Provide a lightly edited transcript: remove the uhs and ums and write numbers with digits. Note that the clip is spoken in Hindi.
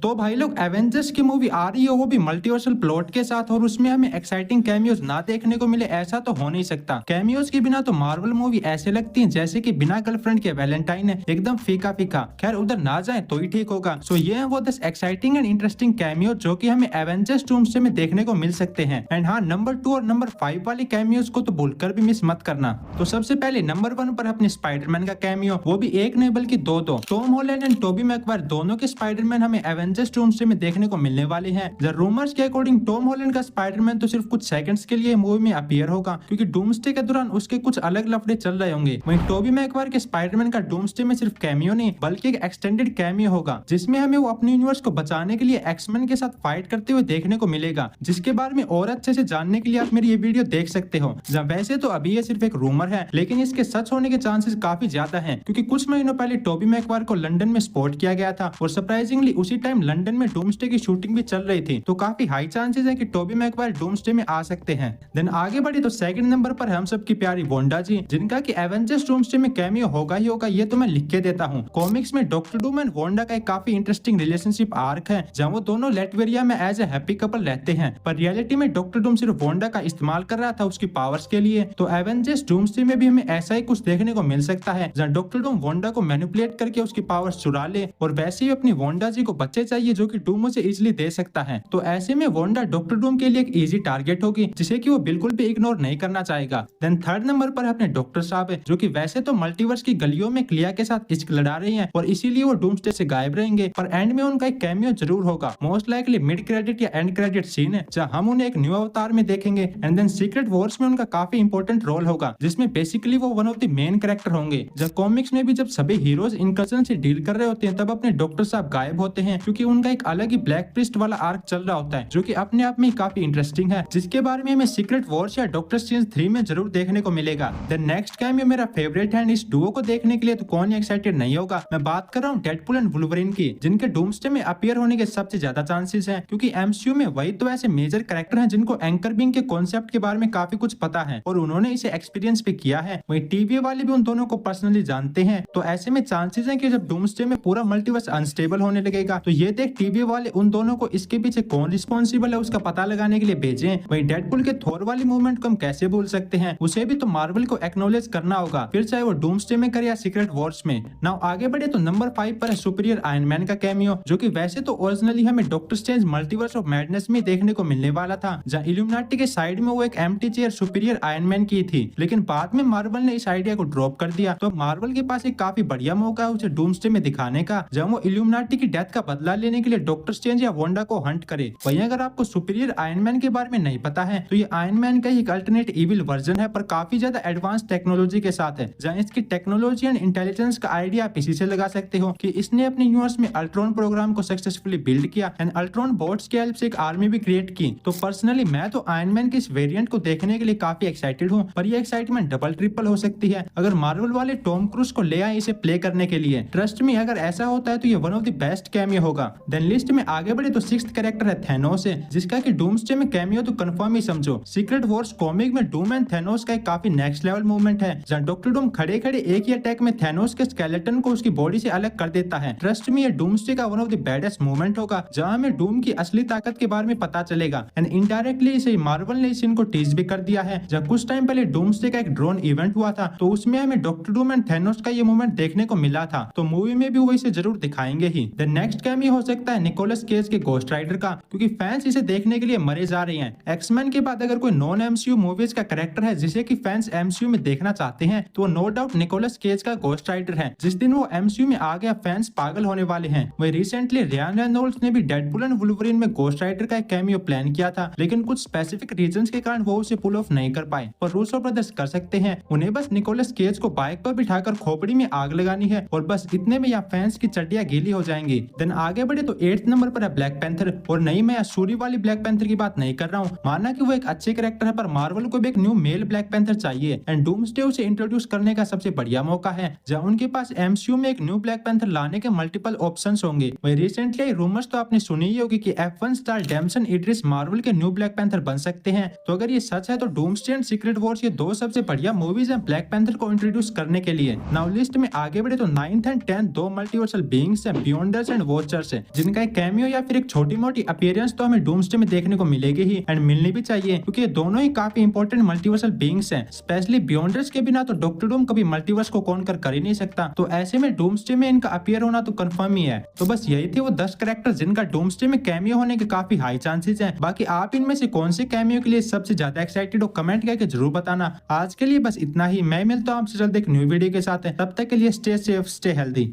तो भाई लोग एवेंजर्स की मूवी आ रही है, वो भी मल्टीवर्सल प्लॉट के साथ, और उसमें हमें एक्साइटिंग कैमियोज ना देखने को मिले ऐसा तो हो नहीं सकता। कैमियोज के बिना तो मार्वल मूवी ऐसे लगती है जैसे कि बिना गर्लफ्रेंड के वैलेंटाइन है, एकदम फीका फीका। खैर उधर ना जाए तो ही ठीक होगा। सो ये है वो 10 एक्साइटिंग एंड इंटरेस्टिंग कैमियोज जो कि हमें एवेंजर्स डूम्सडे में देखने को मिल सकते हैं। एंड हाँ, नंबर 2 और नंबर 5 वाली कैमियोज को तो भूलकर भी मिस मत करना। तो सबसे पहले नंबर 1 पर अपने स्पाइडरमैन का कैमियो, वो भी एक नहीं बल्कि दो। Tom Holland and Toby Maguire दोनों के स्पाइडरमैन हमें एवेंजर्स डूम्सडे में देखने को मिलने वाले हैं। द रूमर्स के अकॉर्डिंग टॉम हॉलैंड का स्पाइडरमैन तो सिर्फ कुछ सेकंड्स के लिए मूवी में अपीयर होगा, क्योंकि डूम्सडे के दौरान उसके कुछ अलग लफड़े चल रहे होंगे। वहीं टोबी मैगवायर के स्पाइडरमैन का डूम्सडे में सिर्फ कैमियो नहीं बल्कि एक एक्सटेंडेड कैमियो होगा, जिसमें हमें वो अपने यूनिवर्स को बचाने के लिए एक्समैन के साथ फाइट करते हुए देखने को मिलेगा, जिसके बारे में और अच्छे से जानने के लिए आप मेरी ये वीडियो देख सकते हो। वैसे तो अभी ये सिर्फ एक रूमर है, लेकिन इसके सच होने के चांसेस काफी ज्यादा हैं, क्योंकि कुछ महीनों पहले टोबी मैगवायर को लंदन में स्पॉट किया गया था और सरप्राइजिंगली उसी टाइम लंदन में डूम्सडे की शूटिंग भी चल रही थी। तो काफी हाई चांसेस है कि टोबी मैगवायर डूम्सडे में आ सकते हैं। देन आगे बढ़े तो सेकंड नंबर पर हम सबकी प्यारी वांडा जी, जिनका कि एवेंजर्स डूम्सडे में कैमियो होगा ही होगा, ये तो मैं लिख के देता हूँ। कॉमिक्स में डॉक्टर डूम एंड वांडा का एक काफी इंटरेस्टिंग रिलेशनशिप आर्क है, जहाँ वो दोनों लेटवेरिया में एज ए हैप्पी कपल रहते हैं, पर रियलिटी में डॉक्टर डूम सिर्फ वांडा का इस्तेमाल कर रहा था उसकी पावर्स के लिए। तो एवेंजर्स डूम्सडे में भी हमें ऐसा ही कुछ देखने को मिल सकता है, जहाँ डॉक्टर डूम वांडा को मैनिपुलेट करके उसकी पावर्स चुरा ले, और वैसे ही अपनी वांडा जी को बच्चे चाहिए जो कि डूम उसे इजिली दे सकता है। तो ऐसे में वांडा डॉक्टर डूम के लिए एक इजी टारगेट होगी, जिसे कि वो बिल्कुल भी इग्नोर नहीं करना चाहेगा। देन थर्ड नंबर पर अपने डॉक्टर साहब है, जो कि वैसे तो मल्टीवर्स की गलियों में क्लिया के साथ इश्क लड़ा रहे हैं और इसीलिए वो डूम्सडे से गायब रहेंगे, पर एंड में उनका एक कैमियो जरूर होगा। मोस्ट लाइकली मिड क्रेडिट या एंड क्रेडिट सीन है, जहां हम उन्हें एक न्यू अवतार में देखेंगे। एंड देन सीक्रेट वॉर्स में उनका काफी इंपॉर्टेंट रोल होगा, जिसमें बेसिकली वो one of the main character होंगे। जब कॉमिक्स में भी जब सभी हीरोज इनकर्जन से डील कर रहे होते हैं, तब अपने डॉक्टर साहब गायब होते हैं, क्योंकि उनका एक अलग ही ब्लैक प्रिस्ट वाला आर्क चल रहा होता है, जो कि अपने आप में काफी इंटरेस्टिंग है, जिसके बारे में हमें सीक्रेट वॉर्स या डॉक्टर स्ट्रेंज 3 में जरूर देखने को मिलेगा। द नेक्स्ट कैमियो मेरा फेवरेट है, इस डुओ को देखने के लिए तो कौन एक्साइटेड नहीं होगा। मैं बात कर रहा हूँ डेडपूल एंड वुल्वरीन की, जिनके डूम्सडे में अपीयर होने के सबसे ज्यादा चांसेस हैं, क्योंकि एमसीयू में वही तो ऐसे मेजर कैरेक्टर हैं जिनको एंकर बिंग के कॉन्सेप्ट के बारे में काफी कुछ पता है और उन्होंने इसे एक्सपीरियंस भी किया है। वही टीवी वाले भी उन दोनों को पर्सनली जानते हैं। तो ऐसे में चांसेस है कि जब डूम्सडे में पूरा मल्टीवर्स अनस्टेबल होने लगेगा, तो ये देख टीवी वाले उन दोनों को इसके पीछे कौन रिस्पॉन्सिबल है उसका पता लगाने के लिए भेजें। वही डेडपूल के थोर वाली मूवमेंट को हम कैसे भूल सकते हैं, उसे भी तो मार्वल को एक्नॉलेज करना होगा, फिर चाहे वो डूम्सडे में करे या सीक्रेट वॉर्स में। नाउ आगे बढ़े तो नंबर 5 पर है सुपीरियर आयरन मैन का कैमियो, जो कि वैसे तो ओरिजिनली हमें doctor strange multiverse of madness में देखने को मिलने वाला था, जहां इल्यूमिनाटी के साइड में वो एक empty chair superior iron man की थी, लेकिन बाद में मार्वल ने इस आइडिया को ड्रॉप कर दिया। तो मार्वल के पास एक काफी बढ़िया मौका है उसे डूम्सडे में दिखाने का, जहां वो इल्यूमिनाटी की डेथ का बदला लेने के लिए डॉक्टर स्ट्रेंज या वांडा को हंट करे। वहीं अगर आपको सुपीरियर आयरन मैन के बारे में नहीं पता है, तो ये आयरन मैन का एक अल्टरनेट इविल वर्जन है, पर काफी ज्यादा एडवांस टेक्नोलॉजी के साथ है, जहां इसकी टेक्नोलॉजी एंड इंटेलिजेंस का आइडिया आप इसी से लगा सकते हो कि इसने अपने यूनिवर्स में अल्ट्रॉन प्रोग्राम को सक्सेसफुली बिल्ड किया एंड अल्ट्रॉन बॉट्स की हेल्प से एक आर्मी भी क्रिएट की। तो पर्सनली मैं तो आयरन मैन के इस वेरिएंट को देखने के लिए काफी एक्साइटेड हूँ, पर ये एक्साइटमेंट डबल ट्रिपल हो सकती है अगर मार्वल वाले टॉम क्रूज को ले आए इसे प्ले करने के लिए। ट्रस्ट मी, अगर ऐसा होता है तो ये one of the best cameo होगा। देन लिस्ट में आगे बढ़े तो 6th कैरेक्टर है थैनोस है, जिसका कि डूम्सडे में कैमियो तो कंफर्म ही समझो। सीक्रेट वॉर्स कॉमिक में डूम एंड थैनोस का एक काफी नेक्स्ट लेवल मूवमेंट है, जहां डॉक्टर डूम खड़े खड़े एक ही अटैक में थैनोस के स्केलेटन को उसकी बॉडी से अलग कर देता है। ट्रस्ट मी, ये डूम्सडे का one of the baddest movement होगा, जहां हमें डूम की असली ताकत के बारे में पता चलेगा। एंड इनडायरेक्टली इसे मार्वल ने इस सीन को टीज भी कर दिया है, जब कुछ टाइम पहले डूम्सडे का एक ड्रोन इवेंट हुआ था, तो उसमें हमें डॉक्टर डूम एंड थैनोस का ये मूवमेंट देखने को मिला था। तो मूवी में भी वो इसे जरूर दिखाएंगे ही। द नेक्स्ट कैमियो हो सकता है निकोलस केज के घोस्ट राइडर का, क्योंकि फैंस इसे देखने के लिए मरे जा रहे हैं। एक्समैन के बाद अगर कोई नॉन एमसीयू मूवीज का कैरेक्टर है जिसे कि फैंस एमसीयू में देखना चाहते हैं, तो नो डाउट निकोलस केज का घोस्ट राइडर है। जिस दिन वो एमसीयू में आ गया, फैंस पागल होने वाले हैं। वही रिसेंटली रियान रेनॉल्ड्स ने भी डेडपूल एंड वुल्वरीन में घोस्ट राइडर का एक कैमियो प्लान किया था, लेकिन कुछ स्पेसिफिक रीजंस के कारण वो उसे पुल ऑफ नहीं कर पाए। पर रूसो ब्रदर्स कर सकते हैं, उन्हें बस निकोलस केज को बाइक पर बिठाकर खोपड़ी में आग लगानी है और बस इतने में यहाँ फैंस की चड्डियां गीली हो जाएंगी। देन आगे बढ़े तो 8th नंबर पर है ब्लैक पैंथर, और नहीं, मैं सूरी वाली ब्लैक पैंथर की बात नहीं कर रहा हूँ। माना कि वो एक अच्छे कैरेक्टर है, पर मार्वल को भी एक न्यू मेल ब्लैक पैंथर चाहिए एंड डूम्सडे उसे इंट्रोड्यूस करने का सबसे बढ़िया मौका है, जहाँ उनके पास एमसीयू में एक न्यू ब्लैक पैंथर लाने के मल्टीपल ऑप्शंस होंगे। वही रिसेंटली रूमर्स तो आपने सुनी ही होगी कि F1 स्टार डैमसन इड्रिस मार्वल के न्यू ब्लैक पैंथर बन सकते हैं। तो अगर ये सच है तो डूम्सडे एंड सीक्रेट वॉर्स ये दो सबसे बढ़िया मूवीज हैं ब्लैक पैंथर को इंट्रोड्यूस करने के लिए। नाउ लिस्ट में आगे बढ़े तो 9th एंड 10th दो मल्टीवर्सल बीइंग्स हैं, बियॉन्डर्स एंड वॉचर्स। कैरेक्टर्स है जिनका एक कैमियो या फिर एक छोटी मोटी अपीयरेंस तो हमें डूम्सडे में देखने को मिलेगी ही एंड मिलनी भी चाहिए, क्योंकि ये दोनों ही काफी इंपॉर्टेंट मल्टीवर्सल बीइंग्स हैं। स्पेशली बियॉन्डर्स के बिना तो डॉक्टर डूम कभी मल्टीवर्स को कौन कर ही नहीं सकता, तो ऐसे में डूम्सडे में इनका अपीयर होना तो कंफर्म ही है। तो बस यही थे वो 10 कैरेक्टर जिनका डूम्सडे में कैमियो होने के काफी हाई चांसेस हैं। बाकी आप इनमें से कौन से कैमियो के लिए सबसे ज्यादा एक्साइटेड हो कमेंट करके जरूर बताना। आज के लिए बस इतना ही, मैं मिलता हूँ आपसे जल्द एक न्यू वीडियो के साथ। तब तक के लिए स्टे सेफ, स्टे हेल्दी।